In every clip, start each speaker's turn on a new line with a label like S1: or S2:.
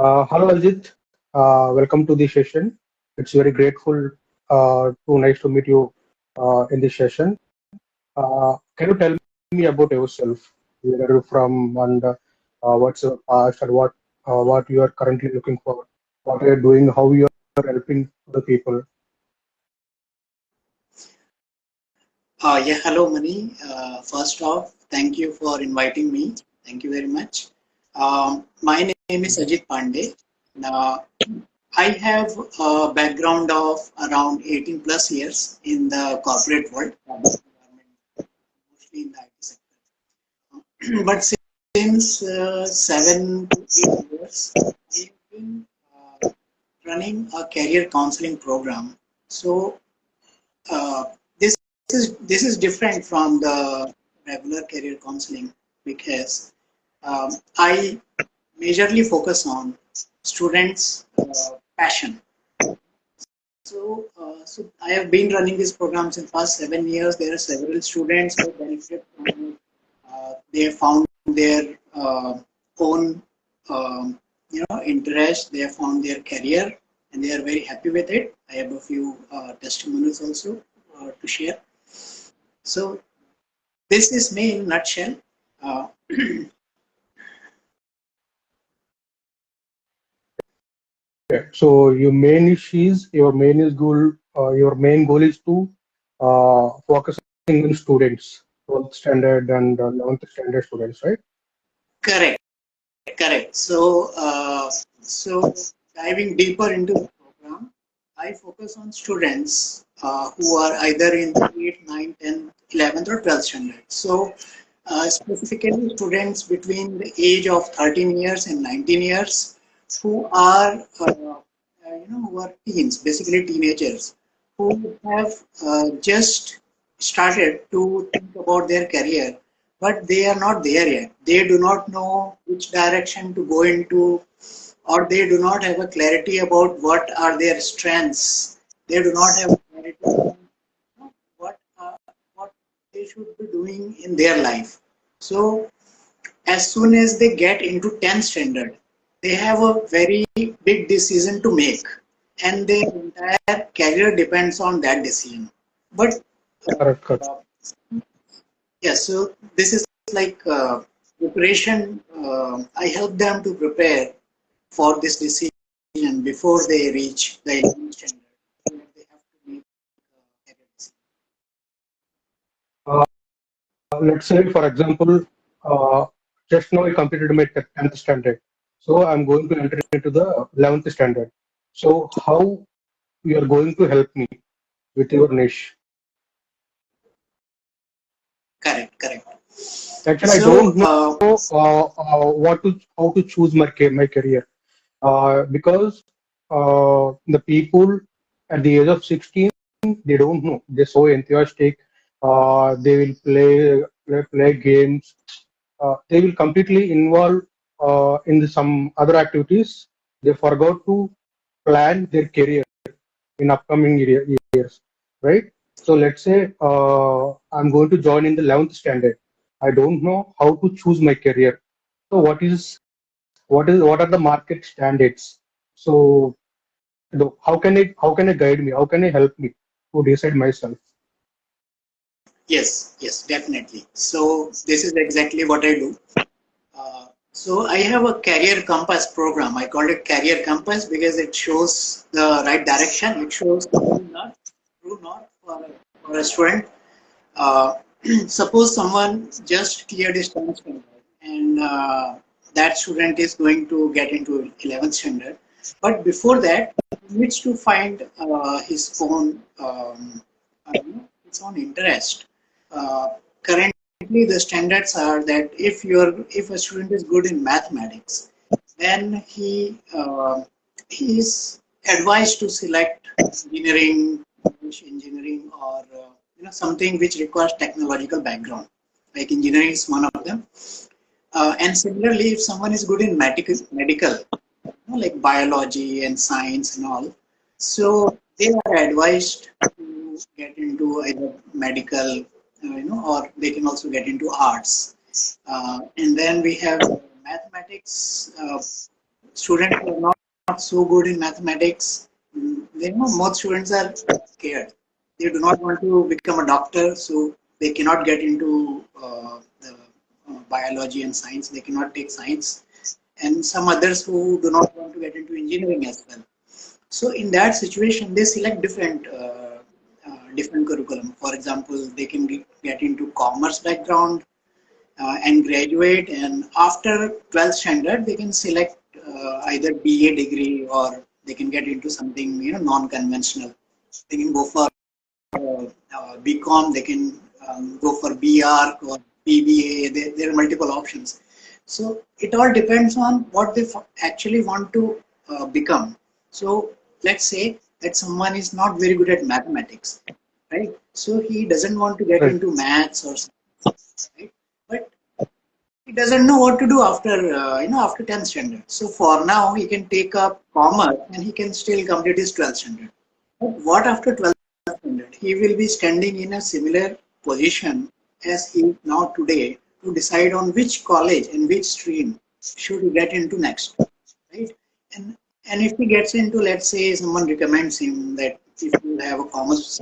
S1: Hello Aljit, welcome to the session. It's very grateful nice to meet you in this session. Can you tell me about yourself? Where are you from, and what's your past, and what you are currently looking for? What are you doing? How you are helping the people?
S2: Yeah, hello, Mani. First off, thank you for inviting me. Thank you very much. My name is Ajit Pandey. Now, I have a background of around 18 plus years in the corporate world, mostly in the IT sector. But since 7 to 8 years, I've been running a career counseling program. So, uh, this this is different from the regular career counseling because I majorly focus on students' passion. So I have been running this program since past 7 years. There are several students who benefit from it. They have found their own, interest. They have found their career, and they are very happy with it. I have a few testimonials also to share. So this is me in a nutshell. Uh,
S1: Okay. So your main goal is to focusing on students, 12th standard and 11th standard students, right?
S2: Correct, correct. So diving deeper into the program, I focus on students who are either in the 8th, 9th, 10th, 11th, or 12th standard. So, specifically, students between the age of 13 years and 19 years who are, who are teens, basically teenagers, who have just started to think about their career, but they are not there yet. They do not know which direction to go into, or they do not have a clarity about what are their strengths. They do not have clarity on what they should be doing in their life. So as soon as they get into 10th standard, they have a very big decision to make, and their entire career depends on that decision. But
S1: Correct, correct.
S2: uh, yeah, so this is like preparation. I help them to prepare for this decision before they reach the 11th standard. They have to make career decision.
S1: Uh, let's say, for example, uh, just now I completed my 10th standard. So I'm going to enter into the 11th standard. So how you are going to help me with your niche?
S2: Correct, correct.
S1: Actually, I
S2: So
S1: don't know how to choose my career because the people at the age of 16 they don't know. They're so enthusiastic. They will play games. They will completely involve in some other activities. They forgot to plan their career in upcoming years, right? So let's say I'm going to join in the 11th standard. I don't know how to choose my career. So what are the market standards? So how can I guide me? How can I help me to decide myself?
S2: yes, yes, definitely. So this is exactly what I do. So I have a career compass program. I call it career compass because it shows the right direction. It shows the true north for a student. Uh, Suppose someone just cleared his 10th standard and that student is going to get into 11th standard. But before that, he needs to find his own interest. Currently, the standards are that if a student is good in mathematics, then he is advised to select engineering, engineering, or something which requires technological background. Like engineering is one of them. And similarly, if someone is good in medical, like biology and science and all, so they are advised to get into either medical, or they can also get into arts. And then we have mathematics. students who are not so good in mathematics, most students are scared. They do not want to become a doctor, so they cannot get into the biology and science. They cannot take science, and some others who do not want to get into engineering as well. So in that situation, they select different curriculum. For example, they can get into commerce background and graduate, and after 12th standard, they can select either BA degree, or they can get into something non-conventional. They can go for BCom, they can go for BArch or BBA. There are multiple options. So it all depends on what they actually want to become. So let's say that someone is not very good at mathematics, right? So he doesn't want to get
S1: Right.
S2: into maths or something, right? But he doesn't know what to do after after 10th standard. So for now, he can take up commerce and he can still complete his 12th standard. But what after 12th standard? He will be standing in a similar position as he now today to decide on which college and which stream should he get into next, right? And if he gets into, let's say, someone recommends him that if you have a commerce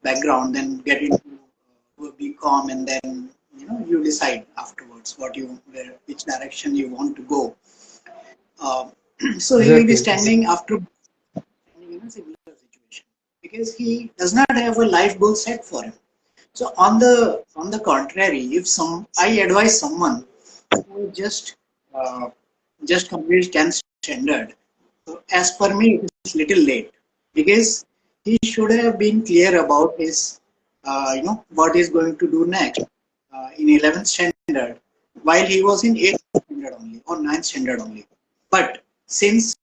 S2: background, then get into a BCom, and then you decide afterwards which direction you want to go. Uh, so he will be
S1: Exactly.
S2: standing in a similar situation because he does not have a life goal set for him. So on the contrary, if I advise someone who just completes 10th standard, so as per me, it is little late because he should have been clear about his what he's going to do next in 11th standard while he was in 8th standard only or 9th standard only. But since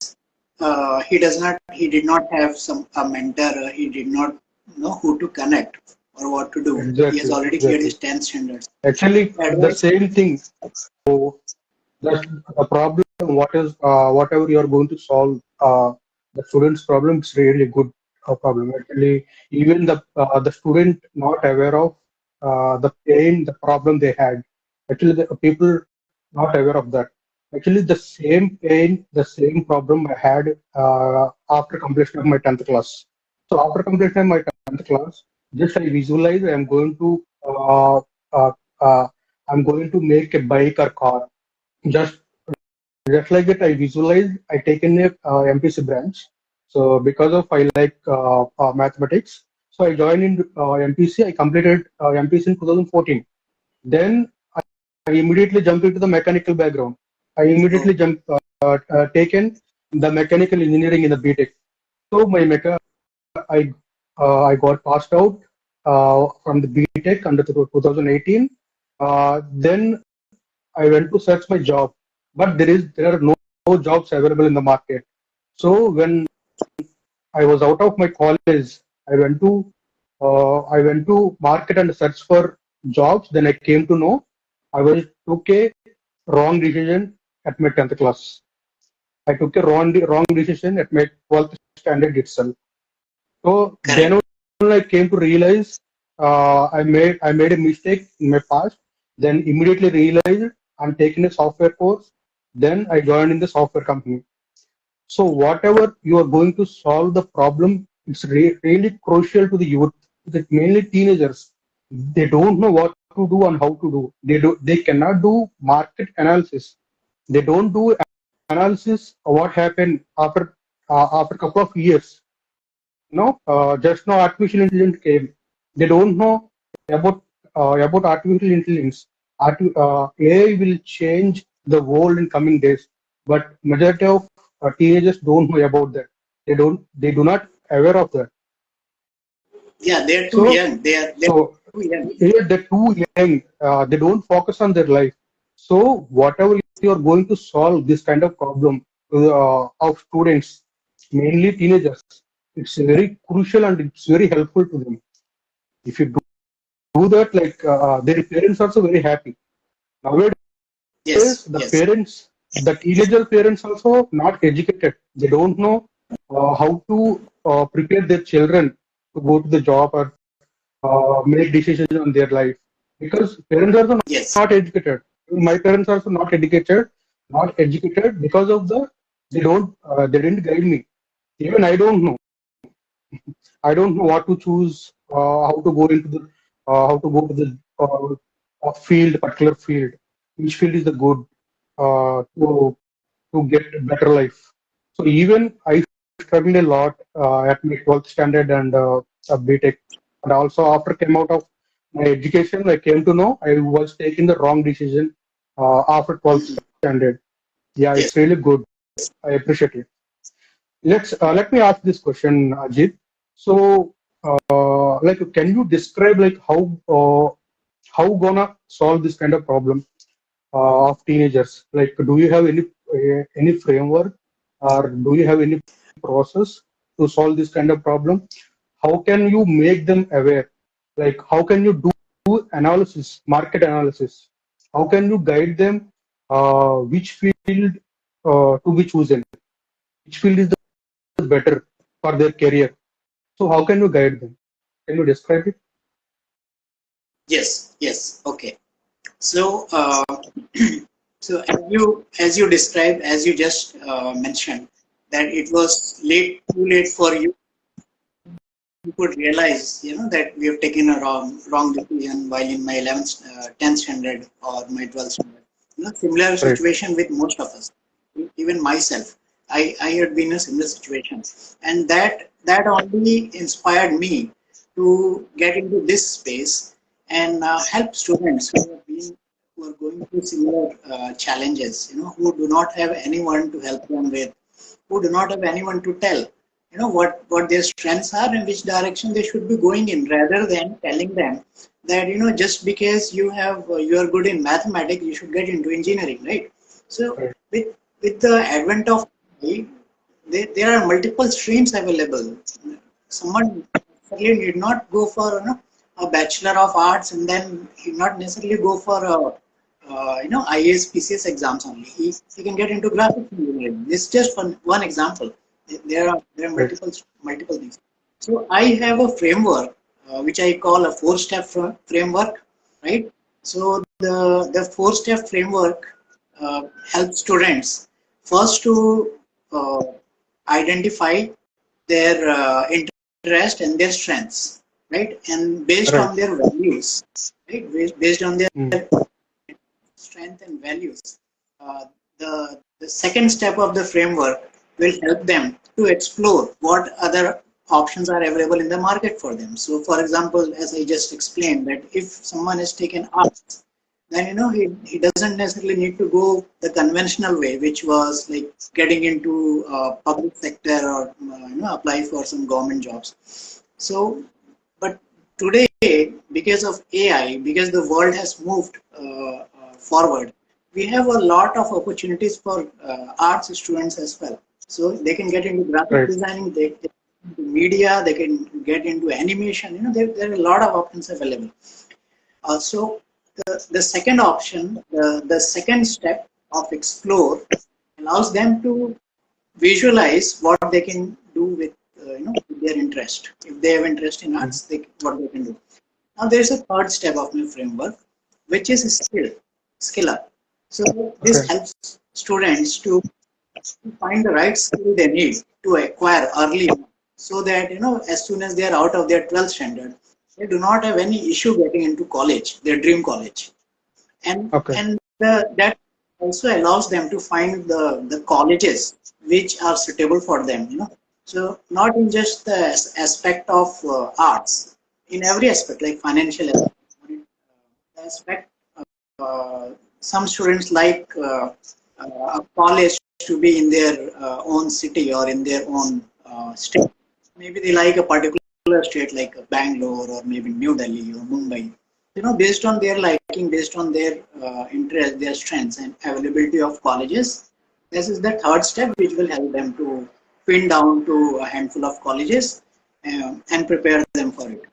S2: he did not have a mentor, he did not know who to connect or what to do. He has
S1: Exactly.
S2: already cleared
S1: Exactly.
S2: his 10th standards.
S1: Actually, the
S2: Advice,
S1: same thing. So that's the problem. Whatever you are going to solve, the student's problem is really good problem. Actually, even the student not aware of the pain, the problem they had. Actually, the people not aware of that. Actually, the same pain, the same problem I had after completion of my 10th class. So after completion of my 10th class, just I visualize I'm going to make a bike or car. Just just like that, I visualized. I taken a MPC branch. So because of I like mathematics, so I joined in MPC. I completed MPC in 2014. Then I immediately jumped into the mechanical background. I immediately
S2: so
S1: taken the mechanical engineering in the BTech. So I I got passed out from the BTech under 2018. Then I went to search my job, but there are no jobs available in the market. So when I was out of my college, I I went to market and search for jobs. Then I came to know I was took a wrong decision at my 10th class. I took a wrong decision at my 12th standard itself. So then
S2: correct.
S1: only I came to realize I made a mistake in my past. Then immediately realized I'm taking a software course. Then I joined in the software company. So whatever you are going to solve the problem, it's really crucial to the youth, mainly teenagers. They don't know what to do and how to do. They cannot do market analysis. They don't do analysis of what happened after a couple of years. No, just now artificial intelligence came. They don't know about artificial intelligence. AI will change the world in coming days, but majority of teenagers don't know about that. They do not aware of that.
S2: Yeah, they're too
S1: So
S2: young. They're
S1: so
S2: too young.
S1: they're too young. They don't focus on their life. So whatever you are going to solve this kind of problem of students, mainly teenagers, it's very crucial and it's very helpful to them. If you do that, like their parents also very happy. Nowadays,
S2: Yes,
S1: the
S2: yes.
S1: parents, the teenager parents also not educated. They don't know how to prepare their children to go to the job or make decisions on their life because parents are also
S2: Yes.
S1: not educated. My parents are also not educated. not educated because of the they didn't guide me. Even I don't know what to choose, how to go to the particular field. Which field is the good to get a better life. So even I struggled a lot at my 12th standard and BTech, and also after came out of my education, I came to know I was taking the wrong decision after 12th standard. Yeah,
S2: Yes.
S1: it's really good. I appreciate it. Let me ask this question, Ajit. So, like, can you describe like how gonna solve this kind of problem of teenagers? Like, do you have any framework, or do you have any process to solve this kind of problem? How can you make them aware? Like, how can you do analysis, market analysis? How can you guide them? Which field to be chosen? Which field is the better for their career? So, how can you guide them? Can you describe it?
S2: Yes. Yes. Okay. So, so as you described, as you just mentioned, that it was too late for you could realize, that we have taken a wrong decision while in my 11th, 10th standard or my 12th standard. Similar
S1: Right.
S2: situation with most of us, even myself. I had been in a similar situation, and that only inspired me to get into this space and help students who are going through similar challenges. Who do not have anyone to help them with, who do not have anyone to tell what their strengths are and which direction they should be going in, rather than telling them that just because you are good in mathematics you should get into engineering, right? So
S1: Right.
S2: with the advent of AI, there are multiple streams available. Someone necessarily need not go for a bachelor of arts and then he not necessarily go for a IAS PCS exams only. He can get into graphics engineering. This is just one example. There are
S1: Right.
S2: multiple things. So I have a framework which I call a four-step framework, right? So the four-step framework helps students first to uh, identify their interest and their strengths, right? And based
S1: Right.
S2: on their values, right? Based on their
S1: Mm.
S2: strength and values, uh, the second step of the framework will help them to explore what other options are available in the market for them. So, for example, as I just explained, that if someone has taken arts, then he doesn't necessarily need to go the conventional way, which was like getting into public sector or apply for some government jobs. So, but today, because of AI, because the world has moved forward, we have a lot of opportunities for arts students as well. So they can get into graphic
S1: Right.
S2: designing, they can get into media, they can get into animation. There are a lot of options available. So the second option, the second step of explore allows them to visualize what they can do with their interest. If they have interest in
S1: Mm.
S2: arts, what they can do. Now there's a third step of my framework, which is skill up. So this
S1: Okay.
S2: helps students to find the right skill they need to acquire early, so that as soon as they are out of their 12th standard, they do not have any issue getting into college, their dream college.
S1: Okay.
S2: And that also allows them to find the colleges which are suitable for them. So not in just the aspect of arts, in every aspect, like financial aspect. Some students like a college to be in their own city or in their own state. Maybe they like a particular state like Bangalore or maybe New Delhi or Mumbai. Based on their liking, based on their interest, their strengths and availability of colleges, this is the third step which will help them to pin down to a handful of colleges and prepare them for it.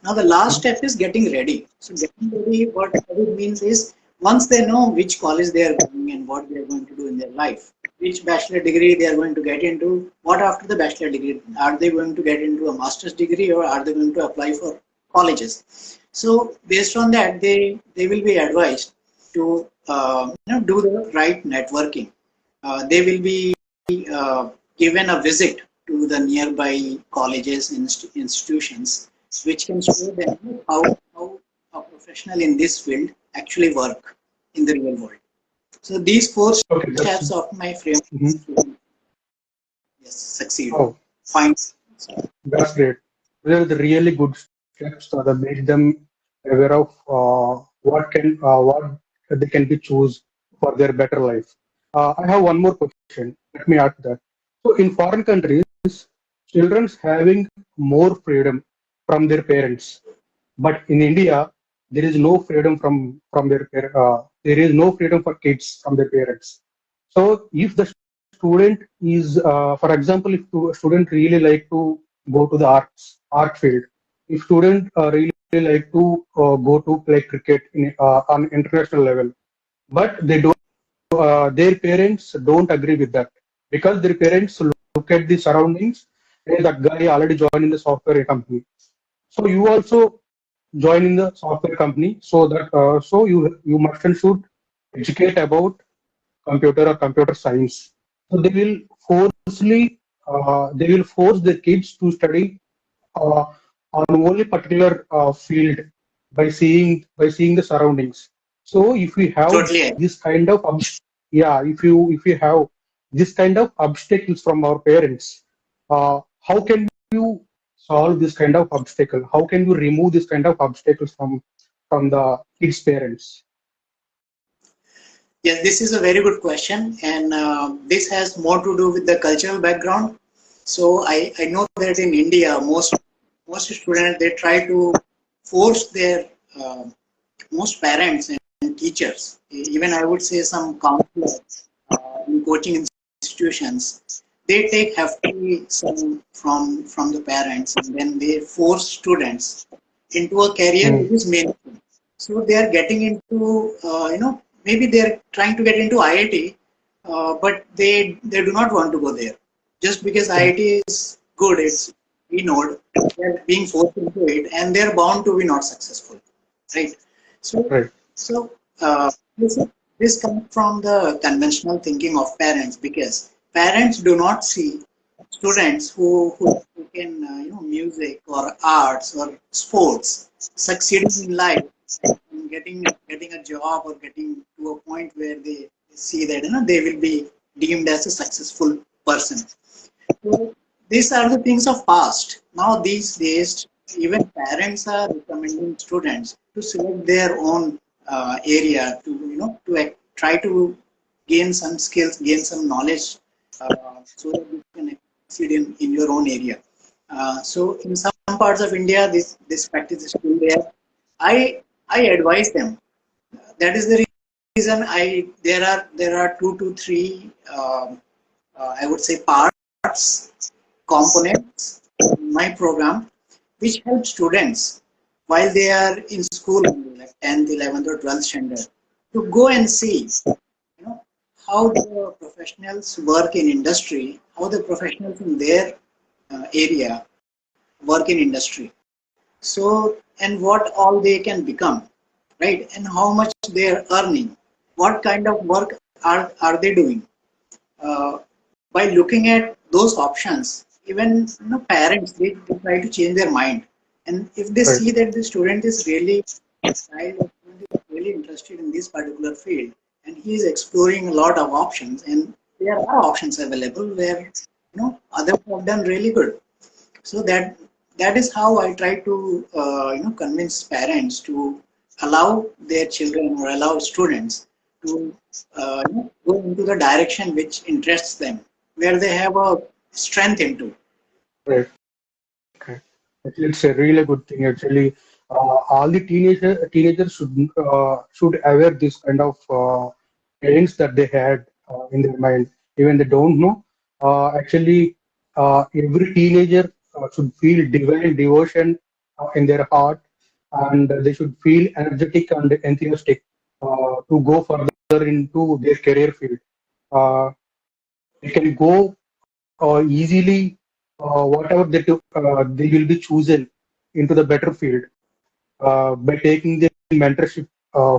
S2: Now the last
S1: Mm.
S2: step is getting ready. So getting ready, what it means is once they know which college they are going and what they are going to do in their life, which bachelor degree they are going to get into, what after the bachelor degree, are they going to get into a master's degree or are they going to apply for colleges? So based on that, they will be advised to do the right networking. They will be given a visit to the nearby colleges and institutions, which can show them how a professional in this field actually work in the real world. So these four
S1: Okay,
S2: steps of my framework
S1: mhm.
S2: to, yes, succeed.
S1: Oh,
S2: Find.
S1: that's great. These are the really good steps that make them aware of what they can be choose for their better life. I have one more question. Let me ask that. So in foreign countries, children's having more freedom from their parents, but in India, there is no freedom from there is no freedom for kids from their parents. So if the student is, for example, if a student really like to go to the art field, if student really like to go to play cricket on international level, but they don't, their parents don't agree with that because their parents look at the surroundings and that guy already joined in the software company. So you also join in the software company so that you must and should educate about computer or computer science. So they will force the kids to study uh, on only particular field by seeing the surroundings. So if we have
S2: Totally agree.
S1: this kind of yeah, if you have this kind of obstacles from our parents, how can you solve this kind of obstacle? How can you remove this kind of obstacles from the kids' parents?
S2: Yes, this is a very good question, and this has more to do with the cultural background. So I know that in India, most students they try to force their most parents and teachers, even I would say some counselors in coaching institutions, they take heavily some from the parents, and then they force students into a career
S1: Hmm.
S2: which is meaningful. So they are getting into maybe they are trying to get into IIT, but they do not want to go there just because
S1: Hmm.
S2: IIT is good. It's Node. They're being forced into it, and they're bound to be not successful, right? So
S1: Right.
S2: so uh, this, this comes from the conventional thinking of parents because parents do not see students who can music or arts or sports succeeding in life and getting a job or getting to a point where they see that they will be deemed as a successful person. So these are the things of past. Now these days, even parents are recommending students to select their own area to try to gain some skills, gain some knowledge, so that you can succeed in your own area. So in some parts of India, this practice is still there. I advise them. That is the reason I there are 2 to 3 I would say parts components in my program which help students while they are in school like 10th 11th or 12th standard to go and see how the professionals work in industry, how the professionals in their area work in industry, so and what all they can become, right, and how much they are earning, what kind of work are they doing. uh, by looking at those options, even parents they try to change their mind, and if they
S1: Right.
S2: see that the student is really child or student is really interested in this particular field, and he is exploring a lot of options, and there are options available where others have done really good. So that is how I try to convince parents to allow their children or allow students to go into the direction which interests them, where they have a strength into.
S1: Right. Okay. Actually, it's a really good thing. Actually, all the teenagers should aware this kind of feelings that they had in their mind, even they don't know. Actually, every teenager should feel divine devotion in their heart, and they should feel energetic and enthusiastic to go further into their career field. Uh, they can go easily whatever they will be chosen into the better field by taking the mentorship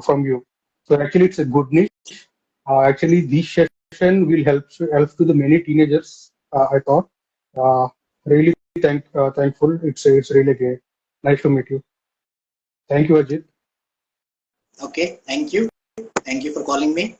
S1: from you. So actually, it's a good niche. Actually, this session will help to the many teenagers. I thought. Really thankful. It's really great. Nice to meet you. Thank you, Ajit.
S2: Okay, thank you. Thank you for calling me.